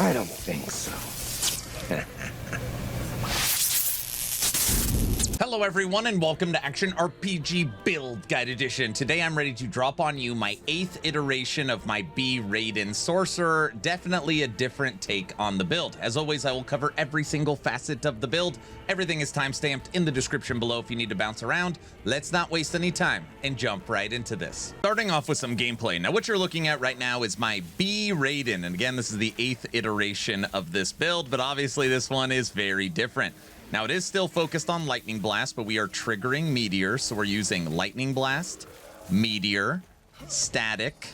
I don't think so. Hello everyone and welcome to Action RPG Build Guide Edition. Today I'm ready to drop on you my 8th iteration of my B Raiden Sorcerer. Definitely a different take on the build. As always, I will cover every single facet of the build. Everything is timestamped in the description below if you need to bounce around. Let's not waste any time and jump right into this. Starting off with some gameplay. Now what you're looking at right now is my B Raiden. And again, this is the 8th iteration of this build, but obviously this one is very different. Now, it is still focused on Lightning Blast, but we are triggering Meteor, so we're using Lightning Blast, Meteor, Static,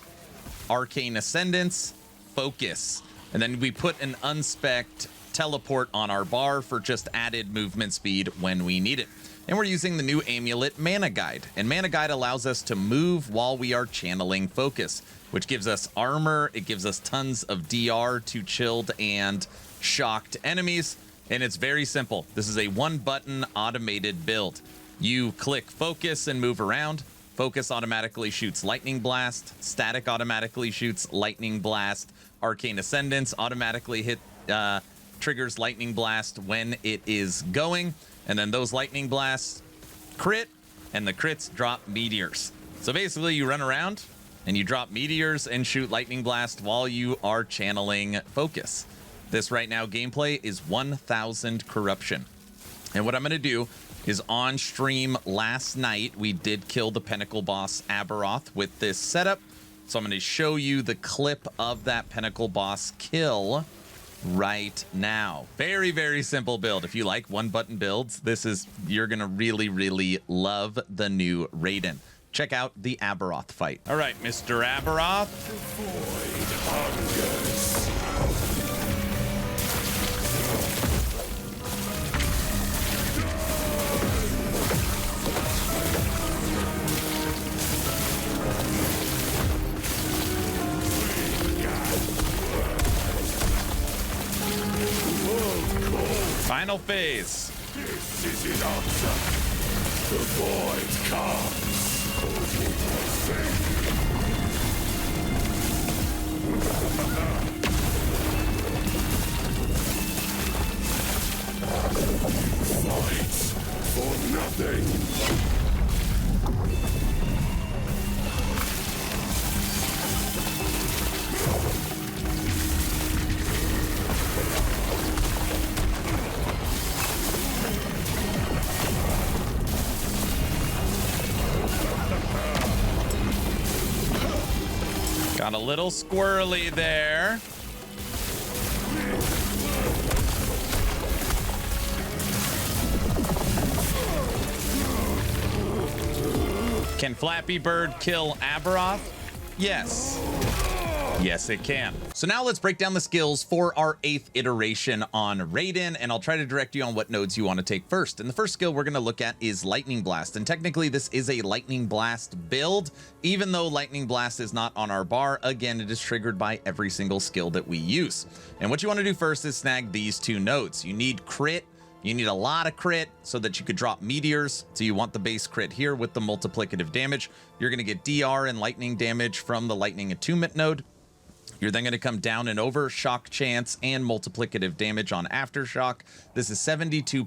Arcane Ascendance, Focus, and then we put an unspec'd Teleport on our bar for just added movement speed when we need it. And we're using the new Amulet Mana Guide, and Mana Guide allows us to move while we are channeling Focus, which gives us armor, it gives us tons of DR to chilled and shocked enemies. And it's very simple. This is a one-button automated build. You click Focus and move around. Focus automatically shoots Lightning Blast. Static automatically shoots Lightning Blast. Arcane Ascendance automatically triggers Lightning Blast when it is going. And then those Lightning Blasts crit, and the crits drop Meteors. So basically you run around and you drop Meteors and shoot Lightning Blast while you are channeling Focus. This right now gameplay is 1000 corruption. And what I'm going to do is on stream last night, we did kill the Pinnacle boss Aberoth with this setup. So I'm going to show you the clip of that Pinnacle boss kill right now. Very, very simple build. If you like one button builds, you're going to really, really love the new Raiden. Check out the Aberoth fight. All right, Mr. Aberoth. The void hungers. Final phase. This is an answer. The void comes. Fight for nothing. Got a little squirrely there. Can Flappy Bird kill Aberoth? Yes. Yes, it can. So now let's break down the skills for our 8th iteration on Raiden, and I'll try to direct you on what nodes you want to take first. And the first skill we're going to look at is Lightning Blast. And technically this is a Lightning Blast build. Even though Lightning Blast is not on our bar, again, it is triggered by every single skill that we use. And what you want to do first is snag these 2 nodes. You need crit. You need a lot of crit so that you could drop Meteors. So you want the base crit here with the multiplicative damage. You're going to get DR and lightning damage from the Lightning Attunement node. You're then going to come down and over shock chance and multiplicative damage on aftershock. This is 72%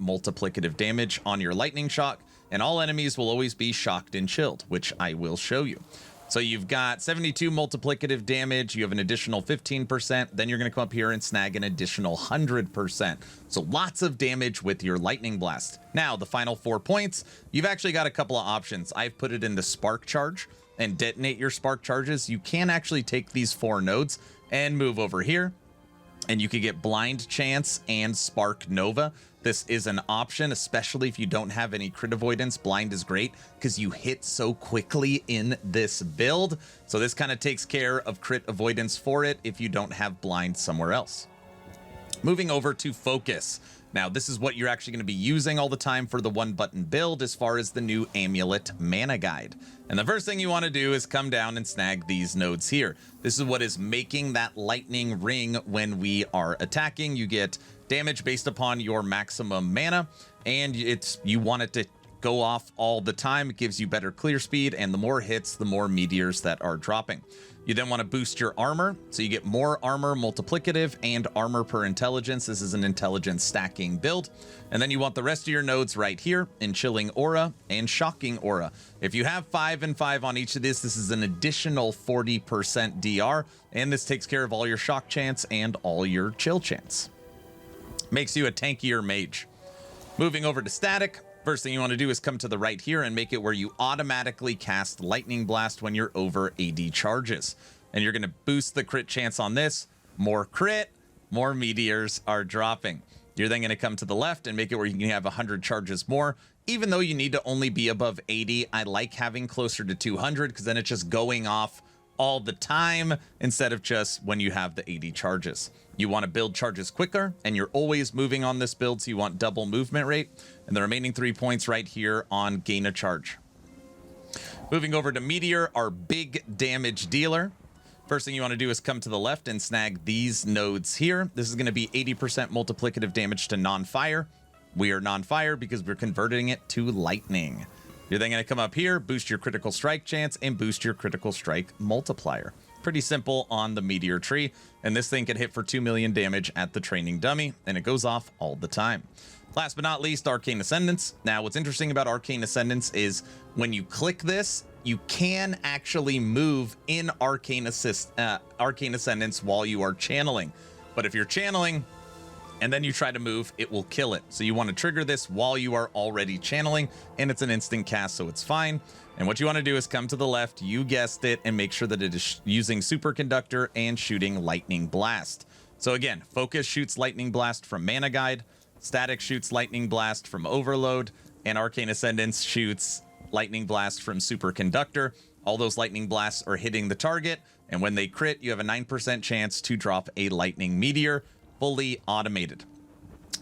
multiplicative damage on your lightning shock, and all enemies will always be shocked and chilled, which I will show you. So you've got 72 multiplicative damage, you have an additional 15%, then you're going to come up here and snag an additional 100%. So lots of damage with your Lightning Blast. Now, the final 4 points, you've actually got a couple of options. I've put it in the Spark Charge and detonate your Spark Charges. You can actually take these 4 nodes and move over here, and you could get Blind Chance and Spark Nova. This is an option, especially if you don't have any crit avoidance. Blind is great because you hit so quickly in this build. So this kind of takes care of crit avoidance for it if you don't have blind somewhere else. Moving over to Focus. Now, this is what you're actually going to be using all the time for the one button build as far as the new Amulet Mana Guide. And the first thing you want to do is come down and snag these nodes here. This is what is making that lightning ring when we are attacking. You get damage based upon your maximum mana, and you want it to go off all the time. It gives you better clear speed, and the more hits, the more meteors that are dropping. You then want to boost your armor, so you get more armor multiplicative and armor per intelligence. This is an intelligence stacking build. And then you want the rest of your nodes right here in Chilling Aura and Shocking Aura. If you have 5 and 5 on each of this is an additional 40% DR, and this takes care of all your shock chance and all your chill chance. Makes you a tankier mage. Moving over to static, first thing you want to do is come to the right here and make it where you automatically cast Lightning Blast when you're over AD charges. And you're going to boost the crit chance on this. More crit, more meteors are dropping. You're then going to come to the left and make it where you can have 100 charges more. Even though you need to only be above 80, I like having closer to 200 because then it's just going off all the time instead of just when you have the 80 charges. You want to build charges quicker, and you're always moving on this build, so you want double movement rate. And the remaining 3 points right here on gain a charge. Moving over to Meteor, our big damage dealer. First thing you want to do is come to the left and snag these nodes here. This is going to be 80% multiplicative damage to non-fire. We are non-fire because we're converting it to lightning. You're then going to come up here, boost your critical strike chance, and boost your critical strike multiplier. Pretty simple on the Meteor tree, and this thing can hit for 2 million damage at the training dummy, and it goes off all the time. Last but not least, Arcane Ascendance. Now, what's interesting about Arcane Ascendance is when you click this, you can actually move in Arcane Ascendance while you are channeling. But if you're channeling and then you try to move, it will kill it. So you want to trigger this while you are already channeling, and it's an instant cast, so it's fine. And what you want to do is come to the left, you guessed it, and make sure that it is using Superconductor and shooting Lightning Blast. So again, Focus shoots Lightning Blast from Mana Guide, Static shoots Lightning Blast from Overload, and Arcane Ascendance shoots Lightning Blast from Superconductor. All those Lightning Blasts are hitting the target, and when they crit, you have a 9% chance to drop a Lightning Meteor, fully automated.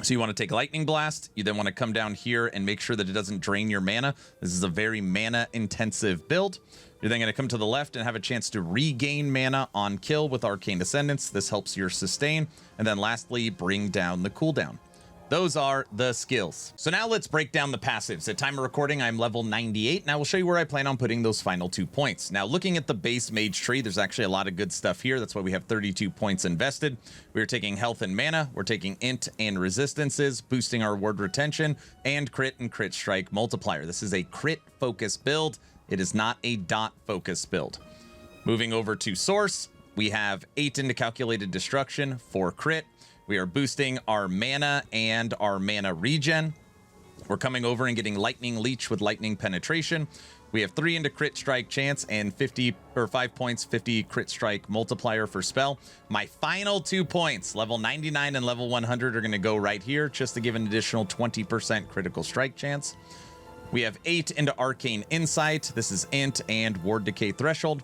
So you want to take Lightning Blast, you then want to come down here and make sure that it doesn't drain your mana. This is a very mana intensive build. You're then going to come to the left and have a chance to regain mana on kill with Arcane Ascendance. This helps your sustain. And then lastly, bring down the cooldown. Those are the skills. So now let's break down the passives. At time of recording, I'm level 98, and I will show you where I plan on putting those final 2 points. Now, looking at the base mage tree, there's actually a lot of good stuff here. That's why we have 32 points invested. We're taking health and mana. We're taking int and resistances, boosting our ward retention, and crit strike multiplier. This is a crit focus build. It is not a dot focus build. Moving over to source, we have 8 into calculated destruction, 4 crit. We are boosting our mana and our mana regen. We're coming over and getting Lightning Leech with Lightning Penetration. We have 3 into crit strike chance and 5 points, 50 crit strike multiplier for spell. My final 2 points, level 99 and level 100, are going to go right here just to give an additional 20% critical strike chance. We have 8 into Arcane Insight. This is int and ward decay threshold.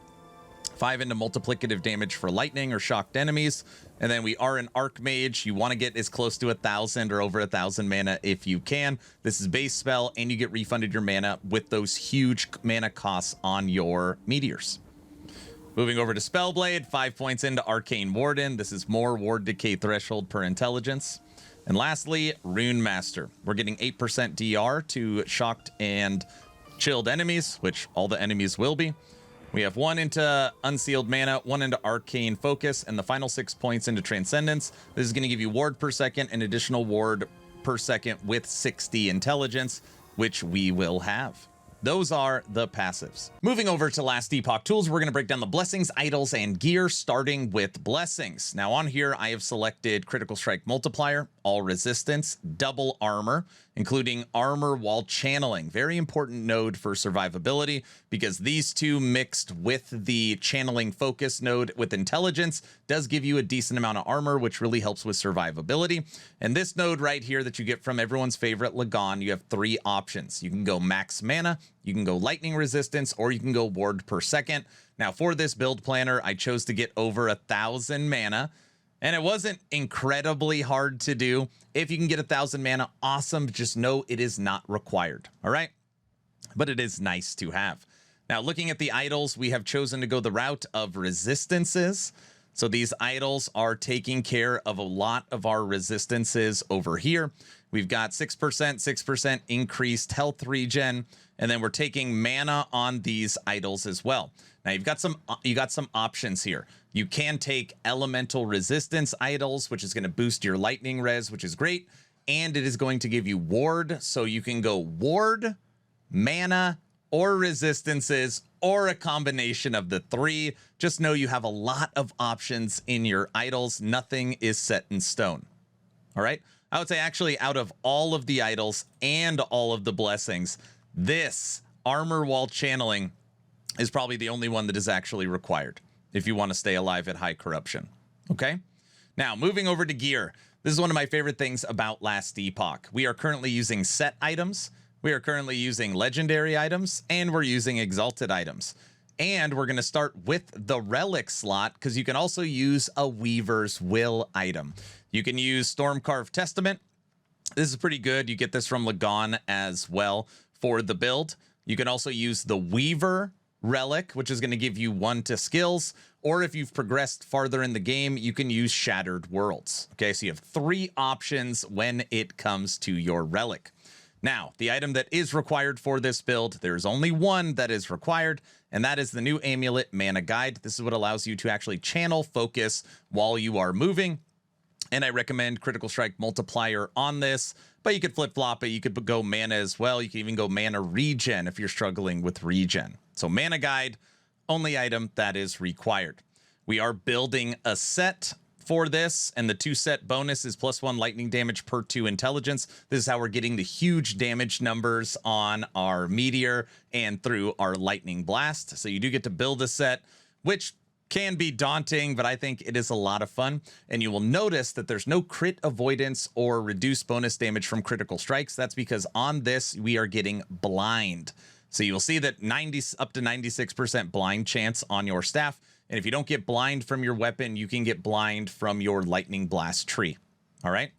5 into multiplicative damage for lightning or shocked enemies. And then we are an Archmage. You want to get as close to 1,000 or over 1,000 mana if you can. This is base spell, and you get refunded your mana with those huge mana costs on your meteors. Moving over to Spellblade, 5 points into Arcane Warden. This is more ward decay threshold per intelligence. And lastly, Rune Master. We're getting 8% DR to shocked and chilled enemies, which all the enemies will be. We have 1 into Unsealed Mana, 1 into Arcane Focus, and the final 6 points into Transcendence. This is going to give you ward per second and additional ward per second with 60 intelligence, which we will have. Those are the passives. Moving over to last Epoch tools, we're going to break down the blessings, idols, and gear, starting with blessings. Now on here, I have selected Critical Strike Multiplier, All Resistance, Double Armor, including armor while channeling. Very important node for survivability, because these two mixed with the channeling focus node with intelligence does give you a decent amount of armor, which really helps with survivability. And this node right here that you get from everyone's favorite Lagan, you have 3 options. You can go max mana, you can go lightning resistance, or you can go ward per second. Now for this build planner, I chose to get over 1,000 mana. And it wasn't incredibly hard to do. If you can get 1,000 mana, awesome. Just know it is not required. All right. But it is nice to have. Now, looking at the idols, we have chosen to go the route of resistances. So these idols are taking care of a lot of our resistances over here. We've got 6% increased health regen, and then we're taking mana on these idols as well. Now you got some options here. You can take elemental resistance idols, which is going to boost your lightning res, which is great, and it is going to give you ward, so you can go ward, mana, or resistances, or a combination of the three. Just know you have a lot of options in your idols. Nothing is set in stone. All right. I would say actually out of all of the idols and all of the blessings, this armor wall channeling is probably the only one that is actually required if you want to stay alive at high corruption. Okay. Now moving over to gear. This is one of my favorite things about last Epoch. We are currently using set items. We are currently using legendary items, and we're using exalted items. And we're going to start with the relic slot because you can also use a Weaver's Will item. You can use Stormcarved Testament. This is pretty good. You get this from Lagon as well for the build. You can also use the Weaver Relic, which is going to give you 1 to skills. Or if you've progressed farther in the game, you can use Shattered Worlds. Okay, so you have 3 options when it comes to your relic. Now, the item that is required for this build, there's only one that is required, and that is the new amulet Mana Guide. This is what allows you to actually channel focus while you are moving. And I recommend Critical Strike Multiplier on this, but you could flip-flop it. You could go mana as well. You can even go mana regen if you're struggling with regen. So Mana Guide, only item that is required. We are building a set for this, and the 2 set bonus is +1 lightning damage per 2 intelligence. This is how we're getting the huge damage numbers on our Meteor and through our lightning blast. So you do get to build a set, which can be daunting, but I think it is a lot of fun. And you will notice that there's no crit avoidance or reduced bonus damage from critical strikes. That's because on this, we are getting blind. So you will see that up to 96% blind chance on your staff. And if you don't get blind from your weapon, you can get blind from your lightning blast tree. All right.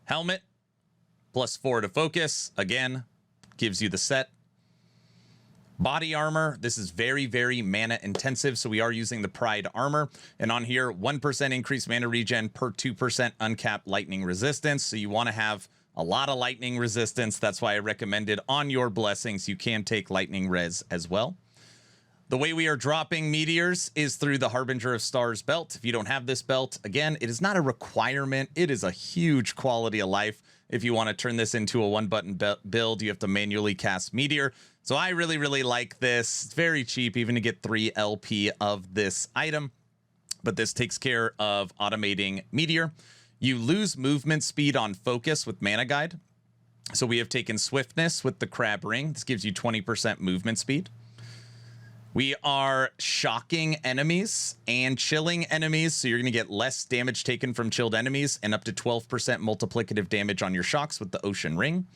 Helmet, +4 to focus. Again, gives you the set. Body armor. This is very, very mana intensive. So we are using the Pride armor. And on here, 1% increased mana regen per 2% uncapped lightning resistance. So you want to have a lot of lightning resistance. That's why I recommended on your blessings, you can take lightning res as well. The way we are dropping meteors is through the Harbinger of Stars belt. If you don't have this belt, again, it is not a requirement. It is a huge quality of life. If you want to turn this into a 1-button build, you have to manually cast Meteor. So I really, really like this. It's very cheap, even to get 3 LP of this item. But this takes care of automating Meteor. You lose movement speed on focus with Mana Guide. So we have taken Swiftness with the Crab Ring. This gives you 20% movement speed. We are shocking enemies and chilling enemies, so you're going to get less damage taken from chilled enemies and up to 12% multiplicative damage on your shocks with the Ocean Ring.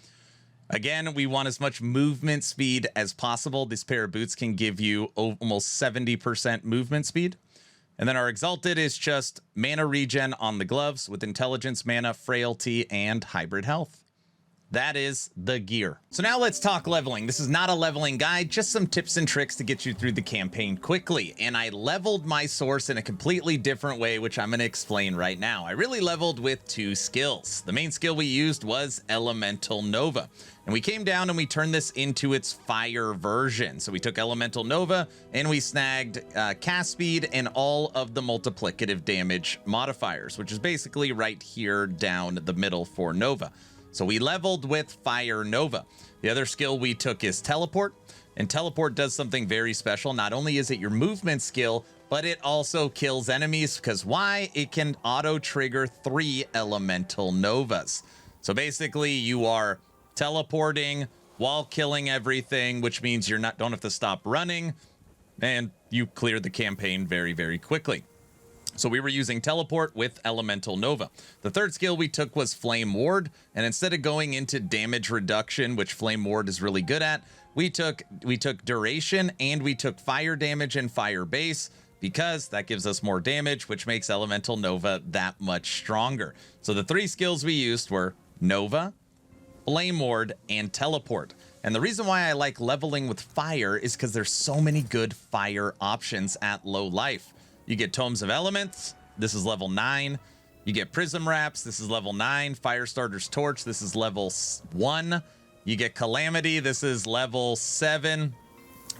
Again, we want as much movement speed as possible. This pair of boots can give you almost 70% movement speed. And then our Exalted is just mana regen on the gloves with intelligence, mana, frailty, and hybrid health. That is the gear. So now let's talk leveling. This is not a leveling guide, just some tips and tricks to get you through the campaign quickly. And I leveled my source in a completely different way, which I'm going to explain right now. I really leveled with 2 skills. The main skill we used was Elemental Nova. And we came down and we turned this into its fire version. So we took Elemental Nova and we snagged cast speed and all of the multiplicative damage modifiers, which is basically right here down the middle for Nova. So we leveled with Fire Nova. The other skill we took is Teleport, and Teleport does something very special. Not only is it your movement skill, but it also kills enemies, because why? It can auto-trigger 3 Elemental Novas. So basically, you are teleporting while killing everything, which means you don't have to stop running, and you clear the campaign very, very quickly. So we were using Teleport with Elemental Nova. The third skill we took was Flame Ward, and instead of going into damage reduction, which Flame Ward is really good at, we took Duration, and we took Fire Damage and Fire Base, because that gives us more damage, which makes Elemental Nova that much stronger. So the 3 skills we used were Nova, Flame Ward, and Teleport. And the reason why I like leveling with Fire is because there's so many good Fire options at low life. You get Tomes of Elements. This is level 9. You get Prism Wraps. This is level 9. Firestarter's Torch. This is level 1. You get Calamity. This is level 7.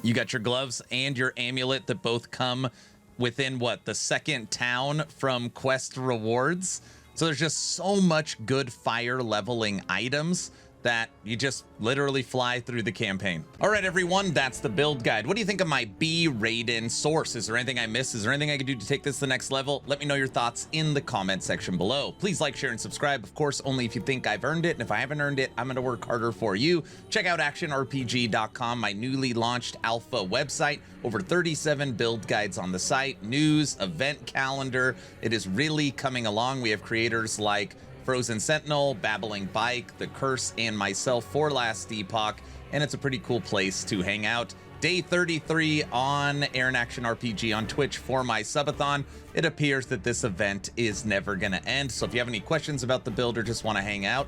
You got your gloves and your amulet that both come within what, the second town from quest rewards. So there's just so much good fire leveling items that you just literally fly through the campaign. All right, everyone, that's the build guide. What do you think of my B Raiden source? Is there anything I missed? Is there anything I could do to take this to the next level? Let me know your thoughts in the comment section below. Please like, share, and subscribe. Of course, only if you think I've earned it. And if I haven't earned it, I'm gonna work harder for you. Check out actionrpg.com, my newly launched alpha website. Over 37 build guides on the site, news, event calendar. It is really coming along. We have creators like Frozen Sentinel, Babbling Bike, The Curse, and myself for Last Epoch, and it's a pretty cool place to hang out. Day 33 on Air and Action RPG on Twitch for my subathon. It appears that this event is never going to end, so if you have any questions about the build or just want to hang out,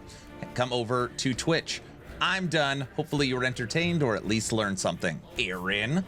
come over to Twitch. I'm done. Hopefully you were entertained or at least learned something. Aaron.